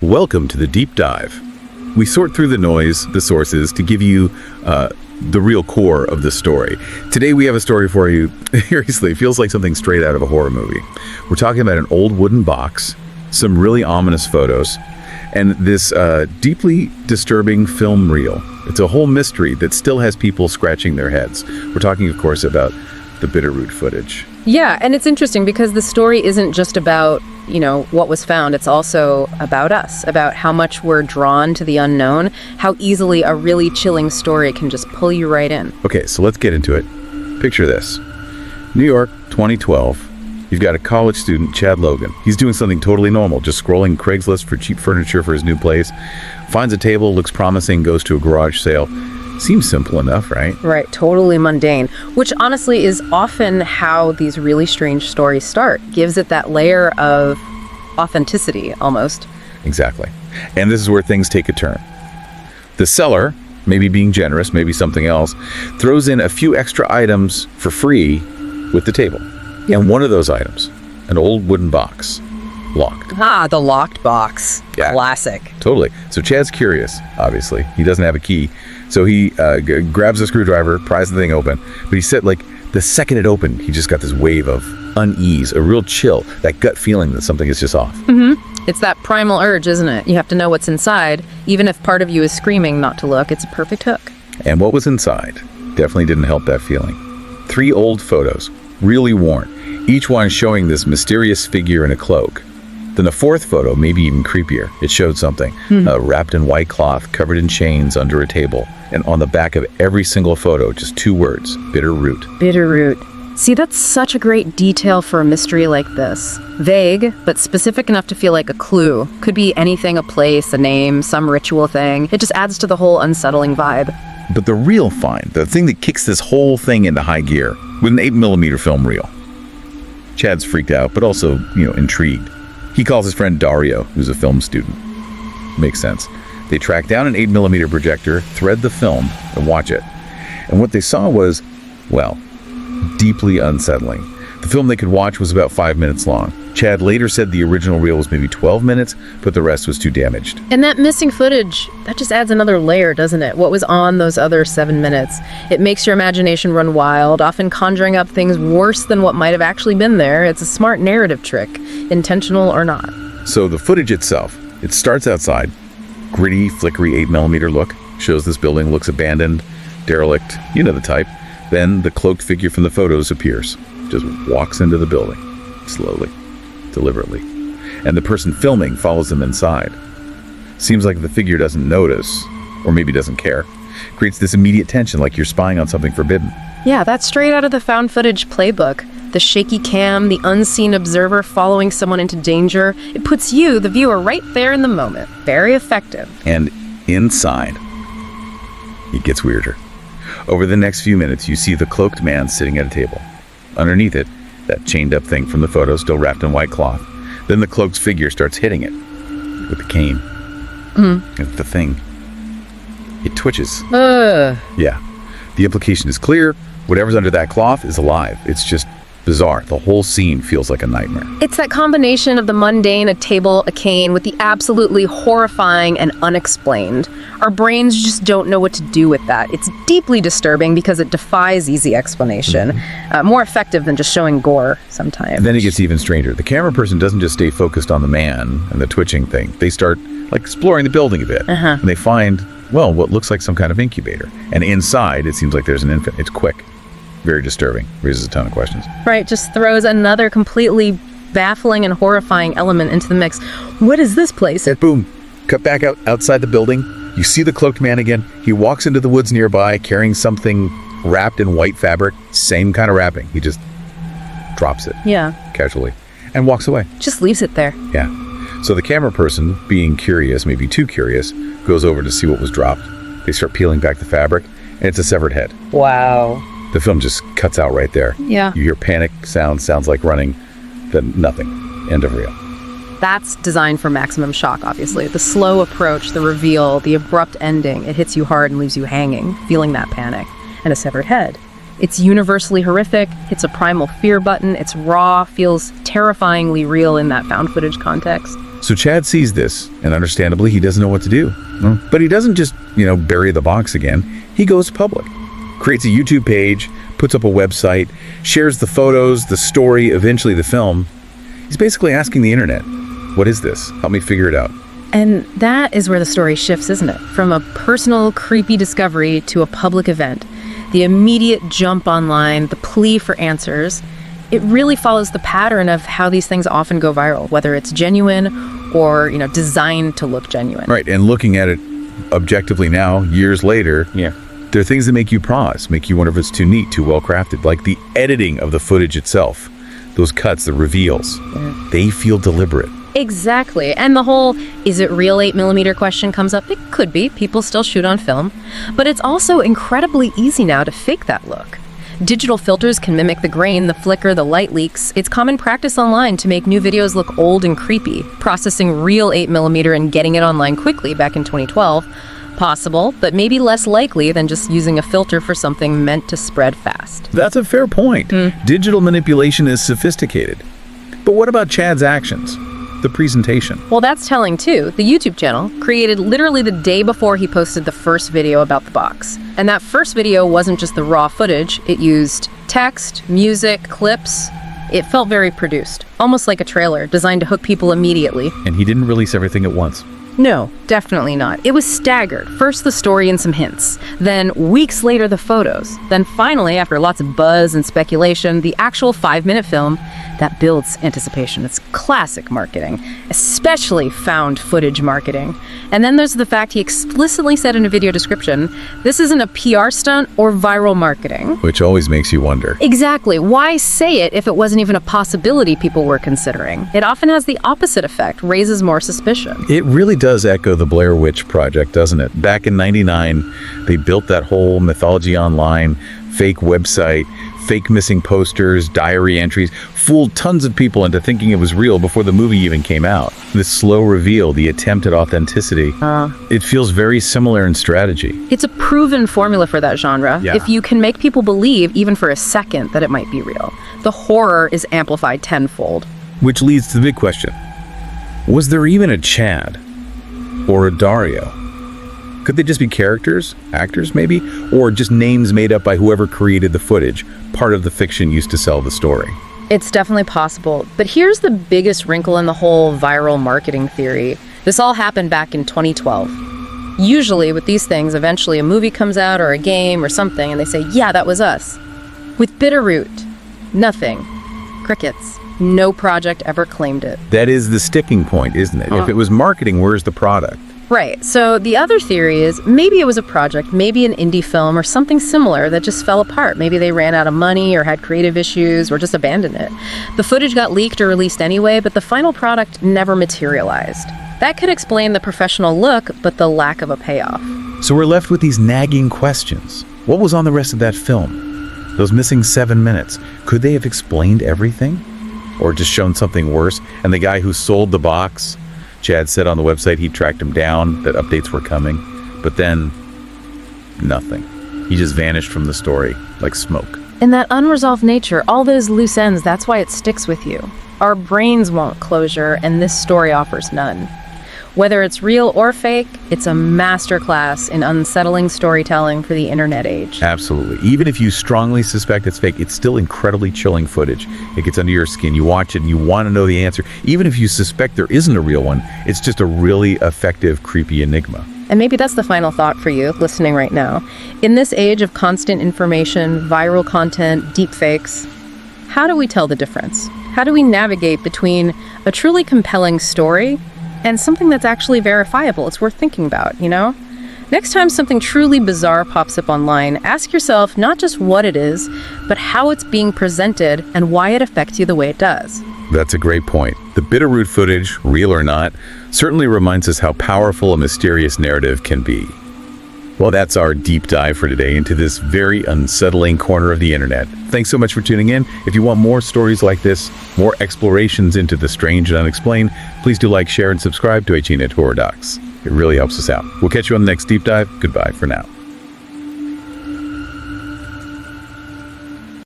Welcome to the deep dive. We sort through the noise, the sources, to give you the real core of the story. Today we have a story for you. Seriously, it feels like something straight out of a horror movie. We're talking about an old wooden box, some really ominous photos, and this deeply disturbing film reel. It's a whole mystery that still has people scratching their heads. We're talking, of course, about the Bitterroot footage. Yeah, and it's interesting because the story isn't just about, what was found. It's also about us, about how much we're drawn to the unknown, how easily a really chilling story can just pull you right in. Okay, so let's get into it. Picture this. New York, 2012. You've got a college student, Chad Logan. He's doing something totally normal, just scrolling Craigslist for cheap furniture for his new place. Finds a table, looks promising, goes to a garage sale. Seems simple enough, right? Right, totally mundane, which honestly is often how these really strange stories start. Gives it that layer of authenticity, almost. Exactly. And this is where things take a turn. The seller, maybe being generous, maybe something else, throws in a few extra items for free with the table. Yeah. And one of those items, an old wooden box, locked. Ah, the locked box. Yeah. Classic. Totally. So Chad's curious, obviously. He doesn't have a key. So he grabs a screwdriver, pries the thing open. But he said, the second it opened, he just got this wave of unease, a real chill, that gut feeling that something is just off. Mm-hmm. It's that primal urge, isn't it? You have to know what's inside. Even if part of you is screaming not to look, it's a perfect hook. And what was inside definitely didn't help that feeling. 3 old photos, really worn, each one showing this mysterious figure in a cloak. Then the 4th photo, maybe even creepier. It showed something, wrapped in white cloth, covered in chains under a table. And on the back of every single photo, just 2 words, Bitterroot. Bitterroot. See, that's such a great detail for a mystery like this. Vague, but specific enough to feel like a clue. Could be anything, a place, a name, some ritual thing. It just adds to the whole unsettling vibe. But the real find, the thing that kicks this whole thing into high gear, with an 8mm film reel. Chad's freaked out, but also, intrigued. He calls his friend Dario, who's a film student. Makes sense. They track down an 8mm projector, thread the film, and watch it. And what they saw was, deeply unsettling. The film they could watch was about 5 minutes long. Chad later said the original reel was maybe 12 minutes, but the rest was too damaged. And that missing footage, that just adds another layer, doesn't it? What was on those other 7 minutes? It makes your imagination run wild, often conjuring up things worse than what might have actually been there. It's a smart narrative trick, intentional or not. So the footage itself, it starts outside. Gritty, flickery 8mm look. Shows this building looks abandoned, derelict, you know the type. Then the cloaked figure from the photos appears. Just walks into the building, slowly, deliberately. And the person filming follows them inside. Seems like the figure doesn't notice, or maybe doesn't care. Creates this immediate tension, like you're spying on something forbidden. Yeah, that's straight out of the found footage playbook. The shaky cam, the unseen observer following someone into danger. It puts you, the viewer, right there in the moment. Very effective. And inside, it gets weirder. Over the next few minutes, you see the cloaked man sitting at a table. Underneath it, that chained up thing from the photo still wrapped in white cloth. Then the cloaked figure starts hitting it with a cane. It's the thing. It twitches. Yeah. The implication is clear. Whatever's under that cloth is alive. It's just bizarre. The whole scene feels like a nightmare. It's that combination of the mundane, a table, a cane, with the absolutely horrifying and unexplained. Our brains just don't know what to do with that. It's deeply disturbing because it defies easy explanation. More effective than just showing gore sometimes. And then it gets even stranger. The camera person doesn't just stay focused on the man and the twitching thing. They start exploring the building a bit. And they find, what looks like some kind of incubator. And inside, it seems like there's an infant. It's quick. Very disturbing. Raises a ton of questions. Right, just throws another completely baffling and horrifying element into the mix. What is this place? And boom, cut back outside the building. You see the cloaked man again. He walks into the woods nearby carrying something wrapped in white fabric. Same kind of wrapping. He just drops it. Yeah. Casually. And walks away. Just leaves it there. Yeah. So the camera person, being curious, maybe too curious, goes over to see what was dropped. They start peeling back the fabric, and it's a severed head. Wow. The film just cuts out right there. Yeah. You hear panic sounds like running, then nothing. End of reel. That's designed for maximum shock, obviously. The slow approach, the reveal, the abrupt ending, it hits you hard and leaves you hanging, feeling that panic. And a severed head. It's universally horrific, hits a primal fear button, it's raw, feels terrifyingly real in that found footage context. So Chad sees this, and understandably, he doesn't know what to do. But he doesn't just, bury the box again. He goes public, creates a YouTube page, puts up a website, shares the photos, the story, eventually the film. He's basically asking the internet, what is this? Help me figure it out. And that is where the story shifts, isn't it? From a personal, creepy discovery to a public event. The immediate jump online, the plea for answers. It really follows the pattern of how these things often go viral, whether it's genuine or, designed to look genuine. Right, and looking at it objectively now, years later, there are things that make you pause, make you wonder if it's too neat, too well crafted, like the editing of the footage itself. Those cuts, the reveals, they feel deliberate. Exactly. And the whole, is it real 8mm question comes up. It could be. People still shoot on film. But it's also incredibly easy now to fake that look. Digital filters can mimic the grain, the flicker, the light leaks. It's common practice online to make new videos look old and creepy. Processing real 8mm and getting it online quickly back in 2012. Possible, but maybe less likely than just using a filter for something meant to spread fast. That's a fair point. Digital manipulation is sophisticated. But what about Chad's actions? The presentation. Well, that's telling too. The YouTube channel, created literally the day before he posted the first video about the box. And that first video wasn't just the raw footage. It used text, music, clips. It felt very produced, almost like a trailer designed to hook people immediately. And he didn't release everything at once. No, definitely not. It was staggered. First the story and some hints. Then weeks later the photos. Then finally, after lots of buzz and speculation, the actual 5-minute film that builds anticipation. It's classic marketing, especially found footage marketing. And then there's the fact he explicitly said in a video description, this isn't a PR stunt or viral marketing. Which always makes you wonder. Exactly. Why say it if it wasn't even a possibility people were considering? It often has the opposite effect, raises more suspicion. It really does echo the Blair Witch Project, doesn't it? Back in '99, they built that whole mythology online, fake website, fake missing posters, diary entries, fooled tons of people into thinking it was real before the movie even came out. This slow reveal, the attempt at authenticity, it feels very similar in strategy. It's a proven formula for that genre. Yeah. If you can make people believe, even for a second, that it might be real, the horror is amplified tenfold. Which leads to the big question. Was there even a Chad? Or a Dario? Could they just be characters, actors maybe, or just names made up by whoever created the footage, part of the fiction used to sell the story? It's definitely possible, but here's the biggest wrinkle in the whole viral marketing theory. This all happened back in 2012. Usually with these things, eventually a movie comes out or a game or something, and they say, yeah, that was us. With Bitterroot, nothing. Crickets. No project ever claimed it. That is the sticking point, isn't it? If it was marketing, where's the product? Right. So the other theory is maybe it was a project, maybe an indie film or something similar that just fell apart. Maybe they ran out of money or had creative issues or just abandoned it. The footage got leaked or released anyway, but the final product never materialized. That could explain the professional look, but the lack of a payoff. So we're left with these nagging questions. What was on the rest of that film? Those missing 7 minutes, could they have explained everything? Or just shown something worse? And the guy who sold the box, Chad said on the website he tracked him down, that updates were coming. But then, nothing. He just vanished from the story like smoke. In that unresolved nature, all those loose ends, that's why it sticks with you. Our brains want closure, and this story offers none. Whether it's real or fake, it's a masterclass in unsettling storytelling for the internet age. Absolutely. Even if you strongly suspect it's fake, it's still incredibly chilling footage. It gets under your skin. You watch it and you want to know the answer. Even if you suspect there isn't a real one, it's just a really effective, creepy enigma. And maybe that's the final thought for you listening right now. In this age of constant information, viral content, deepfakes, how do we tell the difference? How do we navigate between a truly compelling story and something that's actually verifiable? It's worth thinking about, you know? Next time something truly bizarre pops up online, ask yourself not just what it is, but how it's being presented and why it affects you the way it does. That's a great point. The Bitterroot footage, real or not, certainly reminds us how powerful a mysterious narrative can be. Well, that's our deep dive for today into this very unsettling corner of the internet. Thanks so much for tuning in. If you want more stories like this, more explorations into the strange and unexplained, please do like, share, and subscribe to HNet Horror Docs. It really helps us out. We'll catch you on the next deep dive. Goodbye for now.